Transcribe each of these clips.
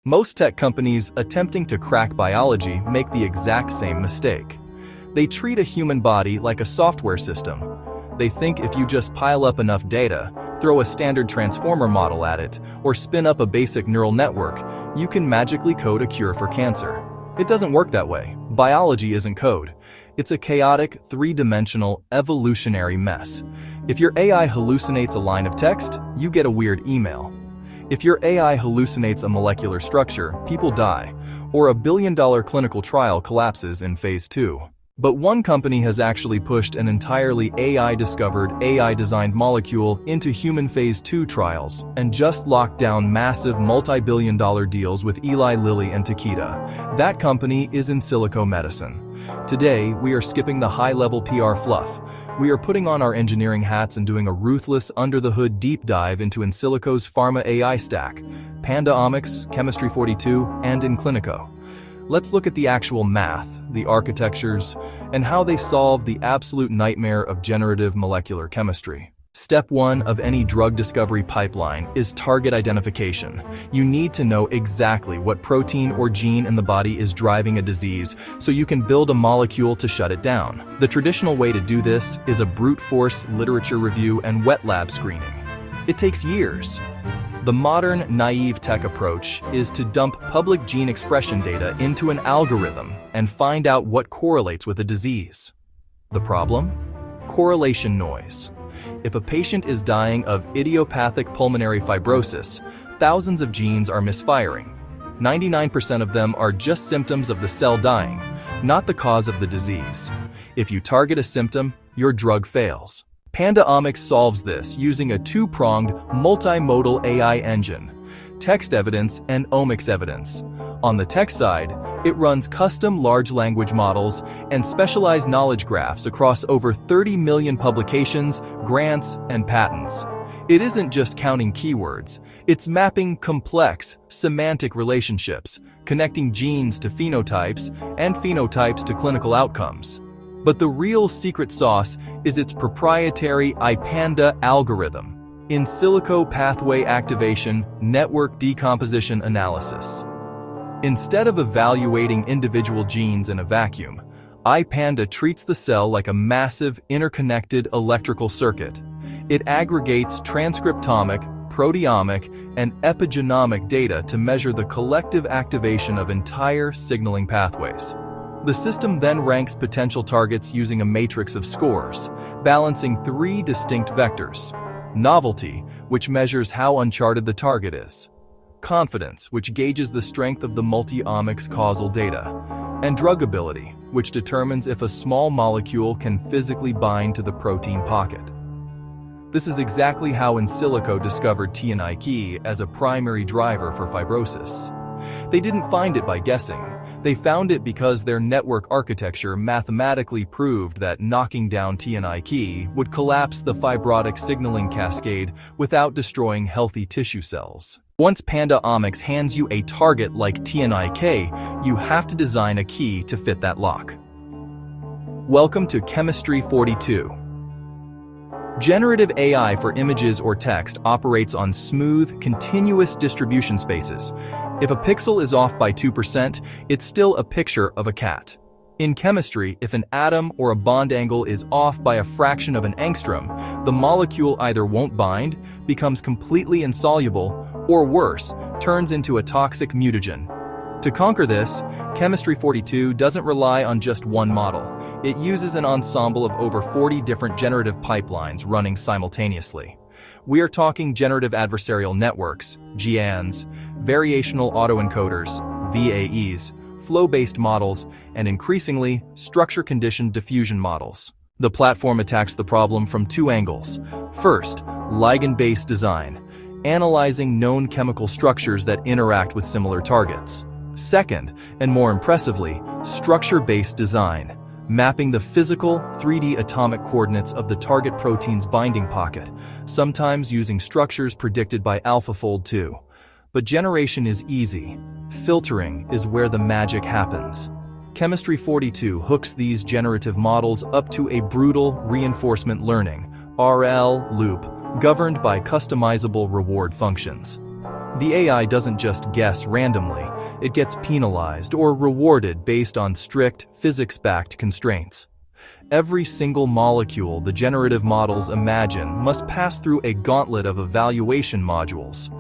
Most tech companies attempting to crack biology make the exact same mistake. They treat a human body like a software system. They think if you just pile up enough data, throw a standard transformer model at it, or spin up a basic neural network, you can magically code a cure for cancer. It doesn't work that way. Biology isn't code. It's a chaotic, three-dimensional, evolutionary mess. If your AI hallucinates a line of text, you get a weird email. If your AI hallucinates a molecular structure, people die, or a billion-dollar clinical trial collapses in phase 2. But one company has actually pushed an entirely AI-discovered, AI-designed molecule into human phase 2 trials and just locked down massive multi-billion-dollar deals with Eli Lilly and Takeda. That company is Insilico Medicine. Today, we are skipping the high-level PR fluff. We are putting on our engineering hats and doing a ruthless, under-the-hood deep dive into Insilico's Pharma.AI stack, PandaOmics, Chemistry 42, and InClinico. Let's look at the actual math, the architectures, and how they solve the absolute nightmare of generative molecular chemistry. Step 1 of any drug discovery pipeline is target identification. You need to know exactly what protein or gene in the body is driving a disease so you can build a molecule to shut it down. The traditional way to do this is a brute force literature review and wet lab screening. It takes years. The modern, naive tech approach is to dump public gene expression data into an algorithm and find out what correlates with a disease. The problem? Correlation noise. If a patient is dying of idiopathic pulmonary fibrosis, thousands of genes are misfiring. 99% of them are just symptoms of the cell dying, not the cause of the disease. If you target a symptom, your drug fails. PandaOmics solves this using a two-pronged, multimodal AI engine: text evidence and omics evidence. On the text side, it runs custom large language models and specialized knowledge graphs across over 30 million publications, grants, and patents. It isn't just counting keywords, it's mapping complex, semantic relationships, connecting genes to phenotypes and phenotypes to clinical outcomes. But the real secret sauce is its proprietary IPANDA algorithm, Insilico Pathway Activation Network Decomposition Analysis. Instead of evaluating individual genes in a vacuum, IPANDA treats the cell like a massive, interconnected electrical circuit. It aggregates transcriptomic, proteomic, and epigenomic data to measure the collective activation of entire signaling pathways. The system then ranks potential targets using a matrix of scores, balancing three distinct vectors: novelty, which measures how uncharted the target is; confidence, which gauges the strength of the multi-omics causal data; and druggability, which determines if a small molecule can physically bind to the protein pocket. This is exactly how Insilico discovered TNIK as a primary driver for fibrosis. They didn't find it by guessing. They found it because their network architecture mathematically proved that knocking down TNIK would collapse the fibrotic signaling cascade without destroying healthy tissue cells. Once PandaOmics hands you a target like TNIK, you have to design a key to fit that lock. Welcome to Chemistry 42. Generative AI for images or text operates on smooth, continuous distribution spaces. If a pixel is off by 2%, it's still a picture of a cat. In chemistry, if an atom or a bond angle is off by a fraction of an angstrom, the molecule either won't bind, becomes completely insoluble, or worse, turns into a toxic mutagen. To conquer this, Chemistry 42 doesn't rely on just one model. It uses an ensemble of over 40 different generative pipelines running simultaneously. We are talking generative adversarial networks, GANs, variational autoencoders, VAEs, flow-based models, and increasingly, structure-conditioned diffusion models. The platform attacks the problem from two angles. First, ligand-based design, analyzing known chemical structures that interact with similar targets. Second, and more impressively, structure-based design, mapping the physical 3D atomic coordinates of the target protein's binding pocket, sometimes using structures predicted by AlphaFold 2. But generation is easy. Filtering is where the magic happens. Chemistry 42 hooks these generative models up to a brutal reinforcement learning (RL) loop governed by customizable reward functions. The AI doesn't just guess randomly, it gets penalized or rewarded based on strict, physics-backed constraints. Every single molecule the generative models imagine must pass through a gauntlet of evaluation modules.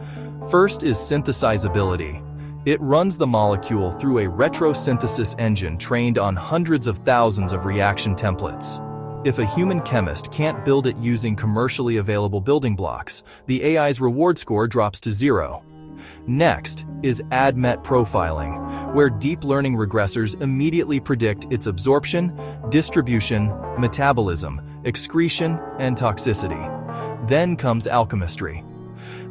First is synthesizability. It runs the molecule through a retrosynthesis engine trained on hundreds of thousands of reaction templates. If a human chemist can't build it using commercially available building blocks, the AI's reward score drops to 0. Next is ADMET profiling, where deep learning regressors immediately predict its absorption, distribution, metabolism, excretion, and toxicity. Then comes alchemistry.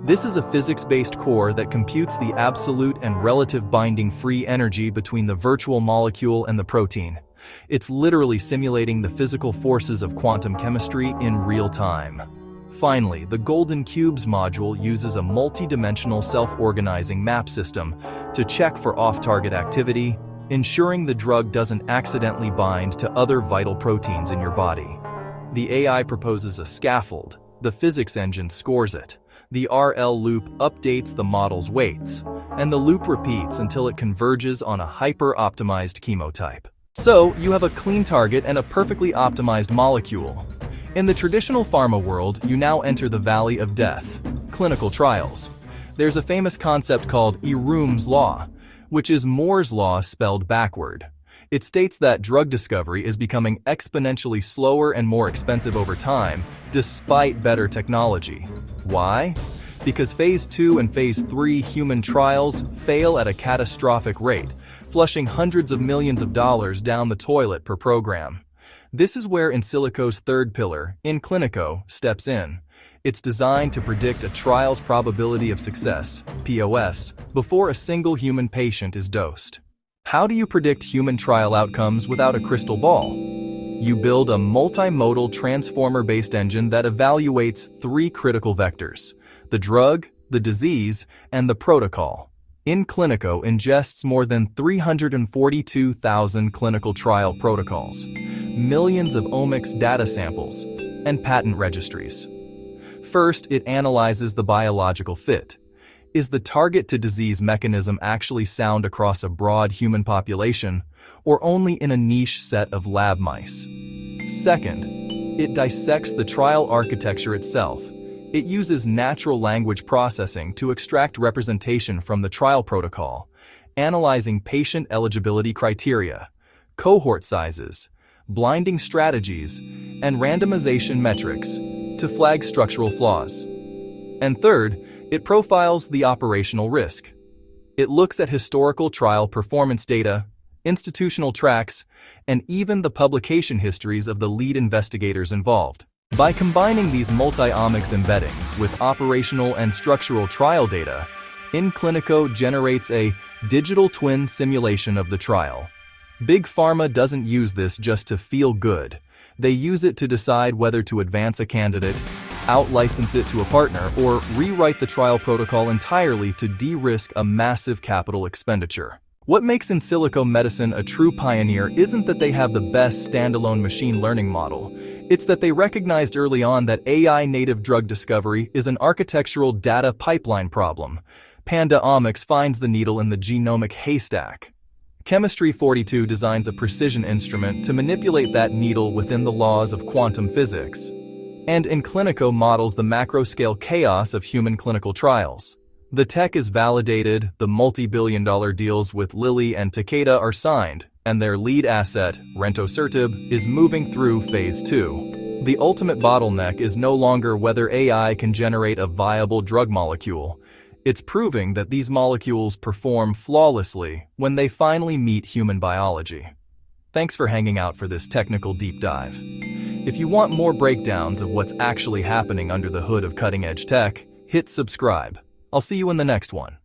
This is a physics-based core that computes the absolute and relative binding free energy between the virtual molecule and the protein. It's literally simulating the physical forces of quantum chemistry in real time. Finally, the Golden Cubes module uses a multi-dimensional self-organizing map system to check for off-target activity, ensuring the drug doesn't accidentally bind to other vital proteins in your body. The AI proposes a scaffold. The physics engine scores it. The RL loop updates the model's weights, and the loop repeats until it converges on a hyper-optimized chemotype. So, you have a clean target and a perfectly optimized molecule. In the traditional pharma world, you now enter the valley of death, clinical trials. There's a famous concept called Eroom's law, which is Moore's law spelled backward. It states that drug discovery is becoming exponentially slower and more expensive over time, despite better technology. Why? Because Phase 2 and Phase 3 human trials fail at a catastrophic rate, flushing hundreds of millions of dollars down the toilet per program. This is where Insilico's third pillar, InClinico, steps in. It's designed to predict a trial's probability of success, POS, before a single human patient is dosed. How do you predict human trial outcomes without a crystal ball? You build a multimodal transformer-based engine that evaluates 3 critical vectors: the drug, the disease, and the protocol. InClinico ingests more than 342,000 clinical trial protocols, millions of omics data samples, and patent registries. First, it analyzes the biological fit. Is the target-to-disease mechanism actually sound across a broad human population, or only in a niche set of lab mice? Second, it dissects the trial architecture itself. It uses natural language processing to extract representation from the trial protocol, analyzing patient eligibility criteria, cohort sizes, blinding strategies, and randomization metrics to flag structural flaws. And third, it profiles the operational risk. It looks at historical trial performance data, institutional tracks, and even the publication histories of the lead investigators involved. By combining these multi-omics embeddings with operational and structural trial data, InClinico generates a digital twin simulation of the trial. Big Pharma doesn't use this just to feel good. They use it to decide whether to advance a candidate, out-license it to a partner, or rewrite the trial protocol entirely to de-risk a massive capital expenditure. What makes Insilico Medicine a true pioneer isn't that they have the best standalone machine learning model. It's that they recognized early on that AI-native drug discovery is an architectural data pipeline problem. PandaOmics finds the needle in the genomic haystack. Chemistry 42 designs a precision instrument to manipulate that needle within the laws of quantum physics. And InClinico models the macro-scale chaos of human clinical trials. The tech is validated, the multi-billion-dollar deals with Lilly and Takeda are signed, and their lead asset, rentosertib, is moving through Phase 2. The ultimate bottleneck is no longer whether AI can generate a viable drug molecule. It's proving that these molecules perform flawlessly when they finally meet human biology. Thanks for hanging out for this technical deep dive. If you want more breakdowns of what's actually happening under the hood of cutting-edge tech, hit subscribe. I'll see you in the next one.